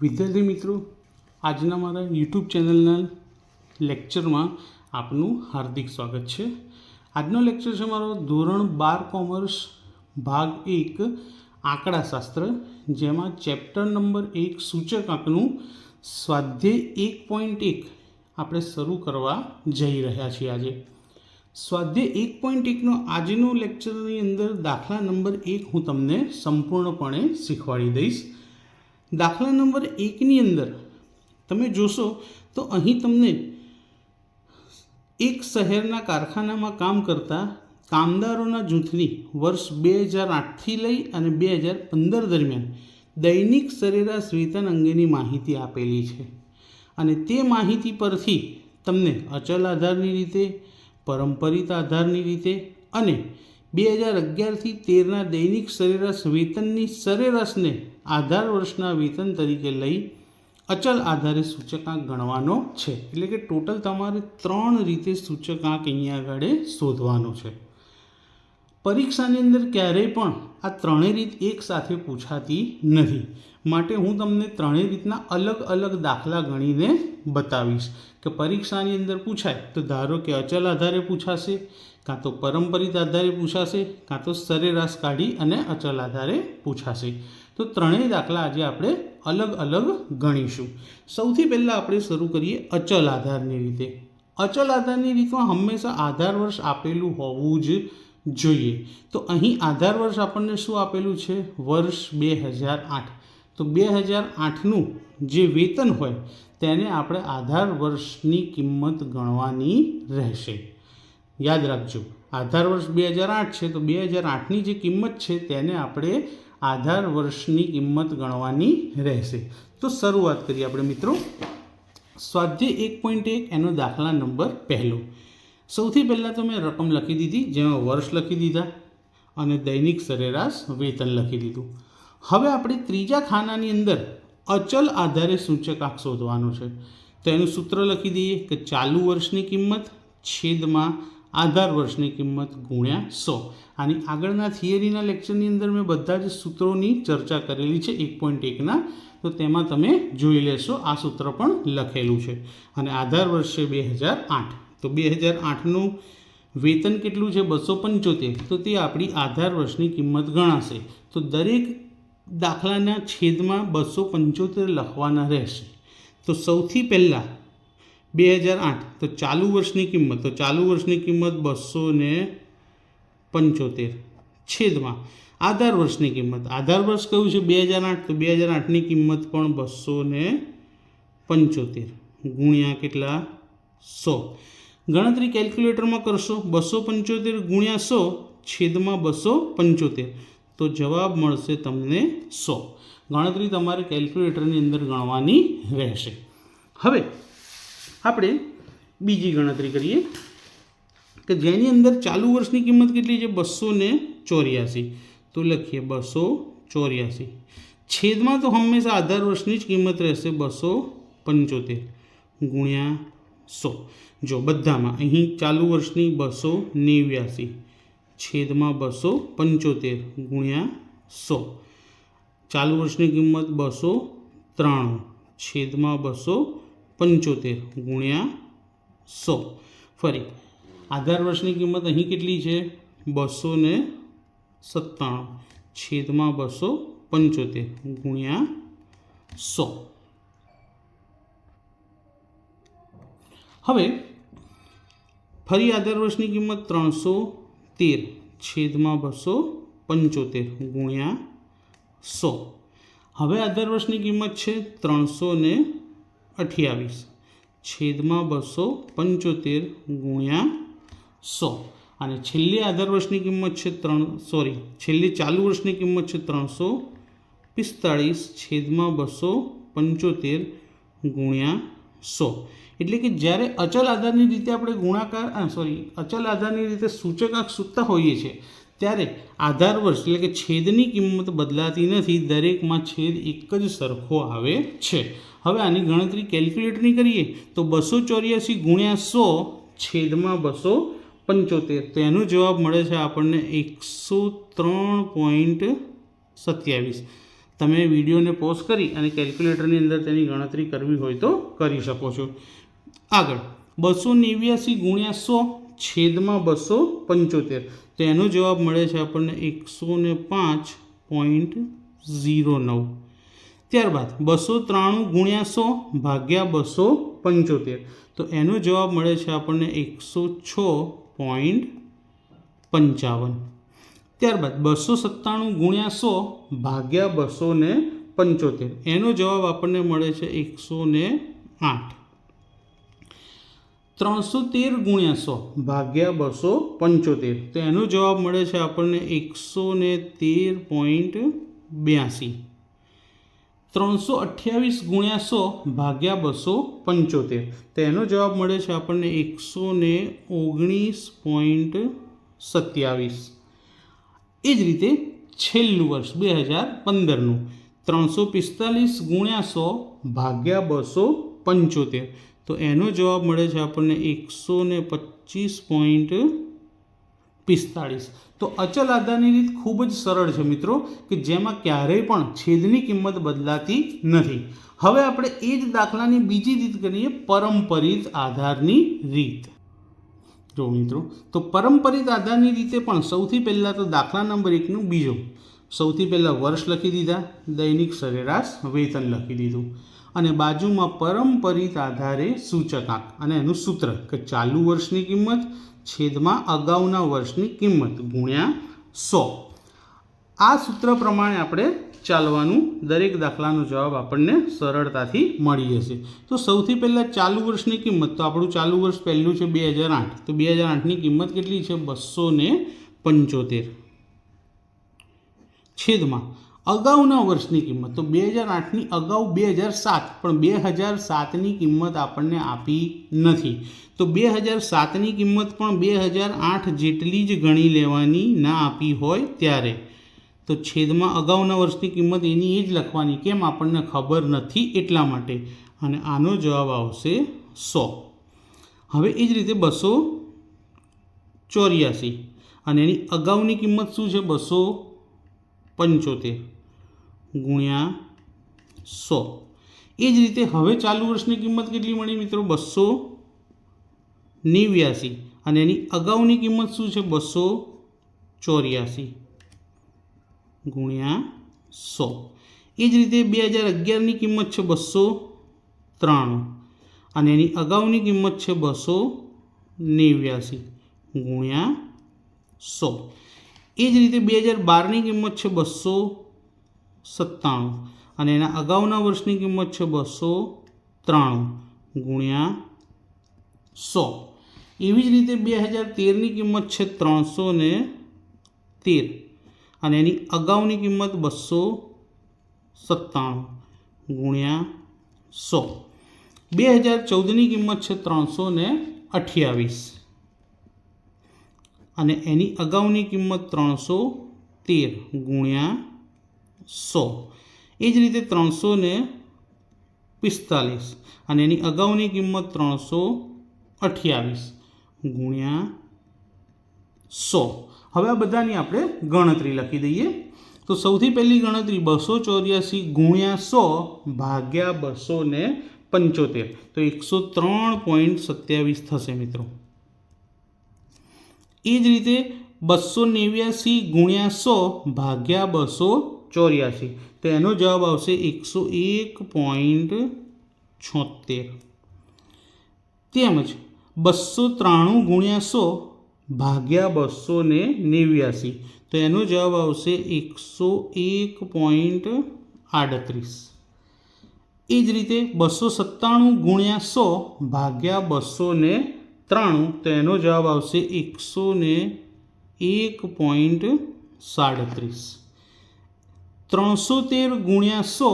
વિદ્યાર્થી મિત્રો, આજના મારા યુટ્યુબ ચેનલના લેક્ચરમાં આપનું હાર્દિક સ્વાગત છે. આજનો લેક્ચર છે મારો ધોરણ 12 કોમર્સ ભાગ 1 આંકડાશાસ્ત્ર, જેમાં ચેપ્ટર નંબર 1 સૂચકાંકનું સ્વાધ્યાય 1.1 આપણે શરૂ કરવા જઈ રહ્યા છીએ. આજે સ્વાધ્યાય 1.1નો આજનો લેક્ચરની અંદર દાખલા નંબર 1 હું તમને સંપૂર્ણપણે શીખવાડી દઈશ. દાખલા નંબર 1ની અંદર તમે જોશો તો અહીં તમને એક શહેરના કારખાનામાં કામ કરતા કામદારોના જૂથની વર્ષ 2008થી લઈ અને 2015 દરમિયાન દૈનિક સરેરાશ વેતન અંગેની માહિતી આપેલી છે. અને તે માહિતી પરથી તમને અચલ આધારની રીતે, પરંપરિત આધારની રીતે અને 2011થી 13ના દૈનિક સરેરાશ વેતનની સરેરાશને આધાર વર્ષના વેતન તરીકે લઈ અચલ આધારે સૂચકાંક ગણવાનો છે. એટલે કે ટોટલ તમારે 3 રીતે સૂચકાંક અહીંયા આગળ શોધવાનો છે. પરીક્ષાની અંદર ક્યારેય પણ આ ત્રણેય રીત એક સાથે પૂછાતી નથી, માટે હું તમને ત્રણેય રીતના અલગ અલગ દાખલા ગણીને બતાવીશ કે પરીક્ષાની અંદર પૂછાય તો ધારો કે અચલ આધારે પૂછાશે, કાં તો પરંપરિત આધારે પૂછાશે, કાં તો સરેરાશ કાઢી અને અચલ આધારે પૂછાશે. તો ત્રણેય દાખલા આજે આપણે અલગ અલગ ગણીશું. સૌથી પહેલાં આપણે શરૂ કરીએ અચલ આધારની રીતે. અચલ આધારની રીતમાં હંમેશા આધાર વર્ષ આપેલું હોવું જ જોઈએ. તો અહીં આધાર વર્ષ આપણને શું આપેલું છે? વર્ષ 2008. તો 2008નું જે વેતન હોય તેને આપણે આધાર વર્ષની કિંમત ગણવાની રહેશે. યાદ રાખજો, આધાર વર્ષ 2008 છે તો 2008ની જે કિંમત છે તેને આપણે આધાર વર્ષની કિંમત ગણવાની રહેશે. તો શરૂઆત કરીએ આપણે મિત્રો. સ્વાધ્યાય 1.1 એનો દાખલા નંબર પહેલો. સૌથી પહેલાં તો મેં રકમ લખી દીધી, જેમાં વર્ષ લખી દીધા અને દૈનિક સરેરાશ વેતન લખી દીધું. હવે આપણે ત્રીજા ખાનાની અંદર અચલ આધારે સૂચકાંક શોધવાનો છે. તો એનું સૂત્ર લખી દઈએ કે ચાલુ વર્ષની કિંમત છેદમાં આધાર વર્ષની કિંમત ગુણ્યા 100. આની આગળના થિયરીના લેક્ચરની અંદર મેં બધા જ સૂત્રોની ચર્ચા કરેલી છે 1.1ના, તો તેમાં તમે જોઈ લેશો. આ સૂત્ર પણ લખેલું છે. અને આધાર વર્ષ છે 2008. તો 2008નું વેતન કેટલું છે? 275. તો તે આપણી આધાર વર્ષની કિંમત ગણાશે. તો દરેક દાખલાના છેદમાં 275 લખવાના રહેશે. તો સૌથી પહેલાં 2008 તો ચાલુ વર્ષની કિંમત, તો ચાલુ વર્ષની કિંમત 275 છેદમાં આધાર વર્ષની કિંમત. આધાર વર્ષ કયું છે? 2008. તો 2008ની કિંમત પણ 275 ગુણ્યા કેટલા? 100. ગણતરી કેલ્ક્યુલેટરમાં કરશો. 275 ગુણ્યા 100 છેદમાં 275, તો જવાબ મળશે તમને 100. ગણતરી તમારે કેલ્ક્યુલેટરની અંદર ગણવાની રહેશે. હવે આપણે બીજી ગણતરી કરીએ કે જેની અંદર ચાલુ વર્ષની કિંમત કેટલી છે? 284. તો લખીએ 284 છેદમાં તો હંમેશા આધાર વર્ષની જ કિંમત રહેશે 275 ગુણ્યા 100. જો બધામાં અહીં ચાલુ વર્ષની 289 છેદમાં 275 ગુણ્યા 100. ચાલુ વર્ષની કિંમત 293 છેદમાં 275 ગુણ્યા 100. ફરી આધાર વર્ષની કિંમત અહીં કેટલી છે? 297 છેદમાં 275 ગુણ્યા 100. હવે ફરી આધાર વર્ષની કિંમત 313 છેદમાં 275 ગુણ્યા 100. હવે આધાર વર્ષની કિંમત છે 328 છેદમાં 275 ગુણ્યા 100. અને છેલ્લી આધાર વર્ષની કિંમત છે છેલ્લી ચાલુ વર્ષની કિંમત છે 345 છેદમાં 275 ગુણ્યા 100. એટલે કે જ્યારે અચલ આધારની રીતે આપણે અચલ આધારની રીતે સૂચકાંક શોધતા હોઈએ છીએ ત્યારે આધાર વર્ષ એટલે કે છેદની કિંમત બદલાતી નથી, દરેકમાં છેદ એક જ સરખો આવે છે. હવે આની ગણતરી કેલ્ક્યુલેટરની કરીએ તો 284 ગુણ્યા 100 છેદમાં 275, તો એનો જવાબ મળે છે આપણને 103.27. તમે વિડીયોને પોઝ કરી અને કેલ્ક્યુલેટરની અંદર તેની ગણતરી કરવી હોય તો કરી શકો છો. આગળ 289 ગુણ્યા 100 છેદમાં 275, તો એનો જવાબ મળે છે આપણને 105.09. ત્યારબાદ 293 ગુણ્યા 100 ભાગ્યા 275, તો એનો જવાબ મળે છે આપણને 106.55. ત્યારબાદ 297 ગુણ્યા 100 ભાગ્યા 275, એનો જવાબ આપણને મળે છે 108. 313 ગુણ્યા 100 ભાગ્યા 275, તો એનો જવાબ મળે છે આપણને 113.82. 328 ગુણ્યા 100 ભાગ્યા 275, તો એનો જવાબ મળે છે આપણને 119.27. એ જ રીતે છેલ્લું વર્ષ 2015નું 345 ગુણ્યા 100 ભાગ્યા 275, તો એનો જવાબ મળે છે આપણને 125.45. તો અચલ આધારની રીત ખૂબ જ સરળ છે મિત્રો, કે જેમાં ક્યારેય પણ છેદની કિંમત બદલાતી નથી. હવે આપણે એ જ દાખલાની બીજી રીત કરીએ, પરંપરિત આધારની રીત. જો મિત્રો, તો પરંપરિત આધારની રીતે પણ સૌથી પહેલાં તો દાખલા નંબર 1નું બીજો, સૌથી પહેલાં વર્ષ લખી દીધા, દૈનિક સરેરાશ વેતન લખી દીધું, અને બાજુમાં પરંપરિત આધારે સૂચકાંક અને એનું સૂત્ર કે ચાલુ વર્ષની કિંમત છેદમાં અગાઉના વર્ષની કિંમત ગુણ્યા 100. આ સૂત્ર પ્રમાણે આપણે ચાલવાનું, દરેક દાખલાનો જવાબ આપણને સરળતાથી મળી જશે. તો સૌથી પહેલાં ચાલુ વર્ષની કિંમત, તો આપણું ચાલુ વર્ષ પહેલું છે 2008, તો 2008ની કિંમત કેટલી છે 275 છેદમાં અગાઉના વર્ષની કિંમત, તો 2008ની અગાઉ 2007, પણ 2007ની કિંમત આપણને આપી નથી, તો 2007ની કિંમત પણ 2008 જેટલી જ ગણી લેવાની ના આપી હોય ત્યારે. તો છેદમાં અગાઉના વર્ષની કિંમત એની એ જ લખવાની, કેમ આપણને ખબર નથી એટલા માટે, અને આનો જવાબ આવશે 100. હવે એ જ રીતે 284 અને એની અગાઉની કિંમત શું છે 275 ગુણ્યા 100. એ જ રીતે હવે ચાલુ વર્ષની કિંમત કેટલી મળી મિત્રો 289, અને એની અગાઉની કિંમત શું છે 284 ગુણ્યા 100. એ જ રીતે 2011ની કિંમત છે 293, અને એની અગાઉની કિંમત છે 289 ગુણ્યા 100. એ જ રીતે 2012ની કિંમત છે 297, અને એના અગાઉના વર્ષની કિંમત છે 293 ગુણ્યા 100. એવી જ રીતે 2013ની કિંમત છે 313, અને એની અગાઉની કિંમત 297 ગુણ્યા 100. 2014ની કિંમત છે 328, અને એની અગાઉની કિંમત 313 ગુણ્યા 100. એ જ રીતે 345, અને એની અગાઉની કિંમત 328 ગુણ્યા 100. હવે આ બધાની આપણે ગણતરી લખી દઈએ. તો સૌથી પહેલી ગણતરી 284 ગુણ્યા 100 ભાગ્યા 275, તો 103.27 થશે મિત્રો. એ જ રીતે 289 ગુણ્યા 100 ભાગ્યા 284, તો એનો જવાબ આવશે 101.76. તેમજ 293 ગુણ્યા 100 ભાગ્યા 289, તો એનો જવાબ આવશે 101.38. એ જ રીતે 297 ગુણ્યા 100 ભાગ્યા 293, તો એનો જવાબ આવશે 101.37. 313 ગુણ્યા 100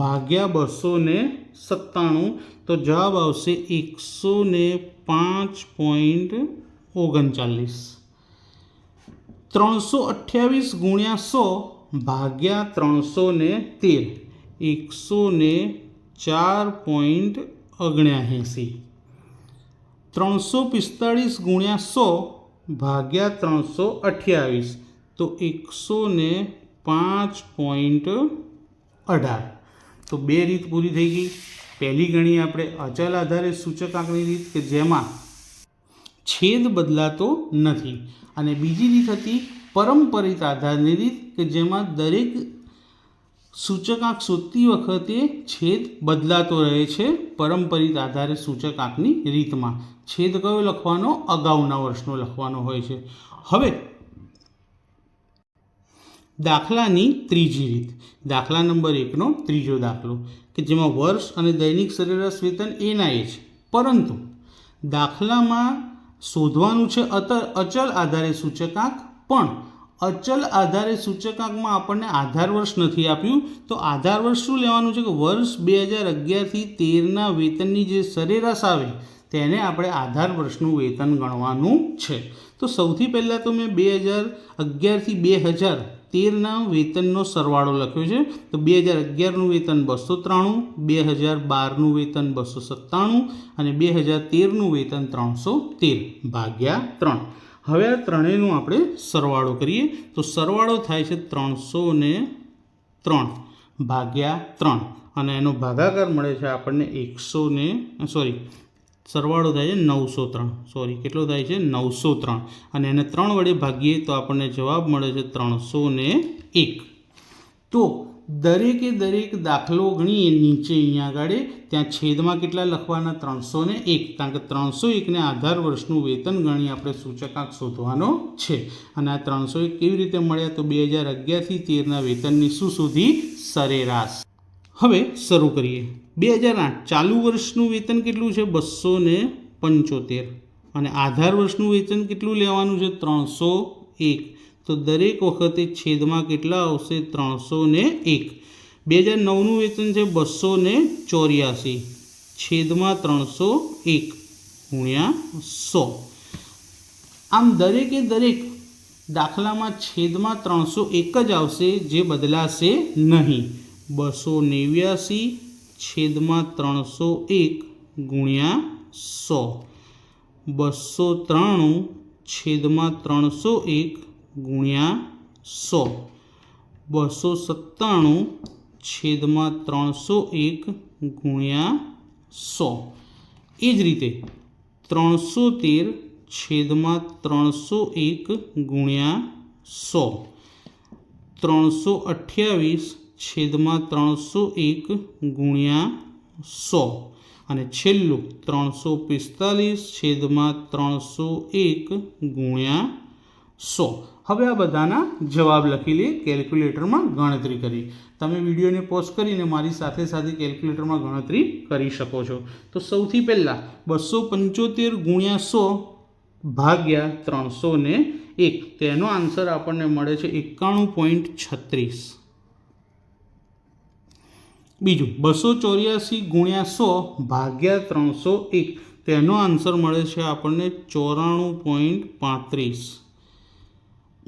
ભાગ્યા 297, તો જવાબ આવશે 105.39. 328 ગુણ્યા 100 ભાગ્યા 313, 104.79. 345 ગુણ્યા 100 ભાગ્યા 328, તો 105.78. 18। તો બે રીત પૂરી થઈ ગઈ। પહેલી ગણી આપણે અચલ આધારે સૂચકાંકની રીત કે જેમાં છેદ બદલાતો નથી, અને બીજી રીત હતી પરંપરિત આધારની રીત કે જેમાં દરેક સૂચકાંક શોધતી વખતે છેદ બદલાતો રહે છે। પરંપરિત આધારે સૂચકાંકની રીતમાં છેદ કયો લખવાનો? અગાઉના વર્ષનો લખવાનો હોય છે। હવે દાખલાની ત્રીજી રીત, દાખલા નંબર 1નો ત્રીજો દાખલો કે જેમાં વર્ષ અને દૈનિક સરેરાશ વેતન એના એ છે, પરંતુ દાખલામાં શોધવાનું છે અચલ આધારે સૂચકાંક, પણ અચલ આધારે સૂચકાંકમાં આપણને આધાર વર્ષ નથી આપ્યું। તો આધાર વર્ષ શું લેવાનું છે કે વર્ષ 2011થી 13ના વેતનની જે સરેરાશ આવે તેને આપણે આધાર વર્ષનું વેતન ગણવાનું છે। તો સૌથી પહેલાં તો મેં 2011થી 2013ના વેતનનો સરવાળો લખ્યો છે। તો 2011નું વેતન 293, 2012નું વેતન 297 અને 2013નું વેતન 313 ભાગ્યા 3। હવે આ ત્રણેયનો આપણે સરવાળો કરીએ તો સરવાળો થાય છે 303 ભાગ્યા 3, અને એનો ભાગાકાર મળે છે આપણને સરવાળો થાય છે 903, કેટલો થાય છે? 903, અને એને 3 વડે ભાગીએ તો આપણને જવાબ મળે છે 301। તો દરેકે દરેક દાખલો ગણીએ નીચે અહીંયા આગળ, ત્યાં છેદમાં કેટલા લખવાના? 301, કારણ કે 301ને આધાર વર્ષનું વેતન ગણી આપણે સૂચકાંક શોધવાનો છે। અને આ 301 કેવી રીતે મળ્યા? તો 2011થી 13ના વેતનની શું શોધી? સરેરાશ। હવે શરૂ કરીએ। 2008 ચાલુ વર્ષનું વેતન કેટલું છે? 275, અને આધાર વર્ષનું વેતન કેટલું લેવાનું છે? 301। તો દરેક વખતે છેદમાં કેટલા આવશે? 301। 2009નું વેતન છે 284, છેદમાં 301 ગુણ્યા 100। આમ દરેકે દરેક દાખલામાં છેદમાં 301 જ આવશે, જે બદલાશે નહીં। 289 છેદમાં 301 ગુણ્યા 100, 293 છેદમાં 301 ગુણ્યા 100, 297 છેદમાં 301 ગુણ્યા 100। એ જ રીતે 313 છેદમાં 301 ગુણ્યા 100, 328 છેદમાં 301 ગુણ્યા 100, અને છેલ્લું 345 છેદમાં 301 ગુણ્યા 100। હવે આ બધાના જવાબ લખી લઈએ, કેલ્ક્યુલેટરમાં ગણતરી કરી। તમે વિડીયોને પોઝ કરીને મારી સાથે સાથે કેલ્ક્યુલેટરમાં ગણતરી કરી શકો છો। તો સૌથી પહેલાં 275 ગુણ્યા 100 ભાગ્યા 301, તેનો આન્સર આપણને મળે છે 91.36। બીજું 284 ગુણ્યા 100 ભાગ્યા 301, તેનો આન્સર મળે છે આપણને 94.35।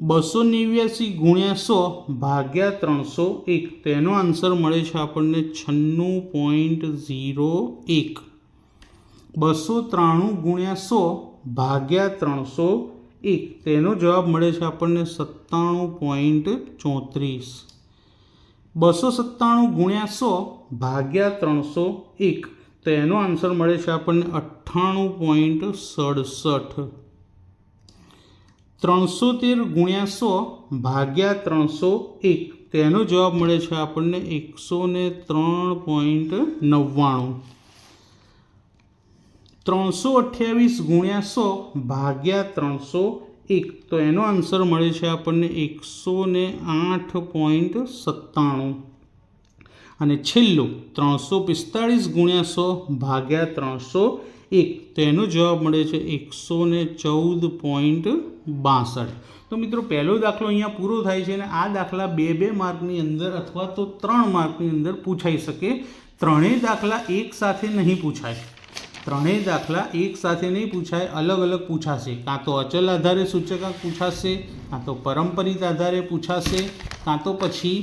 289 ગુણ્યા 100 ભાગ્યા 301, તેનો આન્સર મળે છે આપણને 96.01। 293 ગુણ્યા 100 ભાગ્યા 301, તેનો જવાબ મળે છે આપણને 97.34। 297 ગુણ્યા 100 ભાગ્યા 301, તો એનો આન્સર મળે છે આપણને 98.67। 313 ગુણ્યા 100 ભાગ્યા 301, તેનો જવાબ મળે છે આપણને 103.99। 328 ગુણ્યા 100 ભાગ્યા 301, તો એનો આન્સર મળે છે આપણને 108.97। અને છેલ્લું 345 ગુણ્યા 100 ભાગ્યા 301, તો એનો જવાબ મળે છે 114.62। તો મિત્રો પહેલો દાખલો અહીંયા પૂરો થાય છે, અને આ દાખલા 2 માર્કની અંદર અથવા તો 3 માર્કની અંદર પૂછાઈ શકે। ત્રણેય દાખલા એક સાથે નહીં પૂછાય, ત્રણેય દાખલા એક સાથે નહીં પૂછાય, અલગ અલગ પૂછાશે। કાં તો અચલ આધારે સૂચકાંક પૂછાશે, કાં તો પરંપરિત આધારે પૂછાશે, કાં તો પછી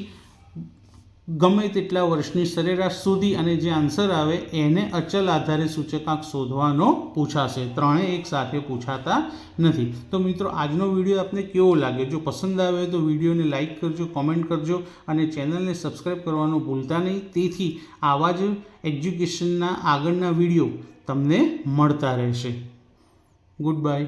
ગમે તેટલા વર્ષની સરેરાશ શોધી અને જે આન્સર આવે એને અચલ આધારે સૂચકાંક શોધવાનો પૂછાશે. ત્રણેય એક સાથે પૂછાતા નથી. તો મિત્રો, આજનો વિડીયો આપને કેવો લાગે? જો પસંદ આવે તો વિડીયોને લાઇક કરજો, કોમેન્ટ કરજો અને ચેનલને સબસ્ક્રાઈબ કરવાનું ભૂલતા નહીં. તેથી આવા જ એજ્યુકેશનના આગળના વિડીયો તમને મળતા રહેશે. Good bye.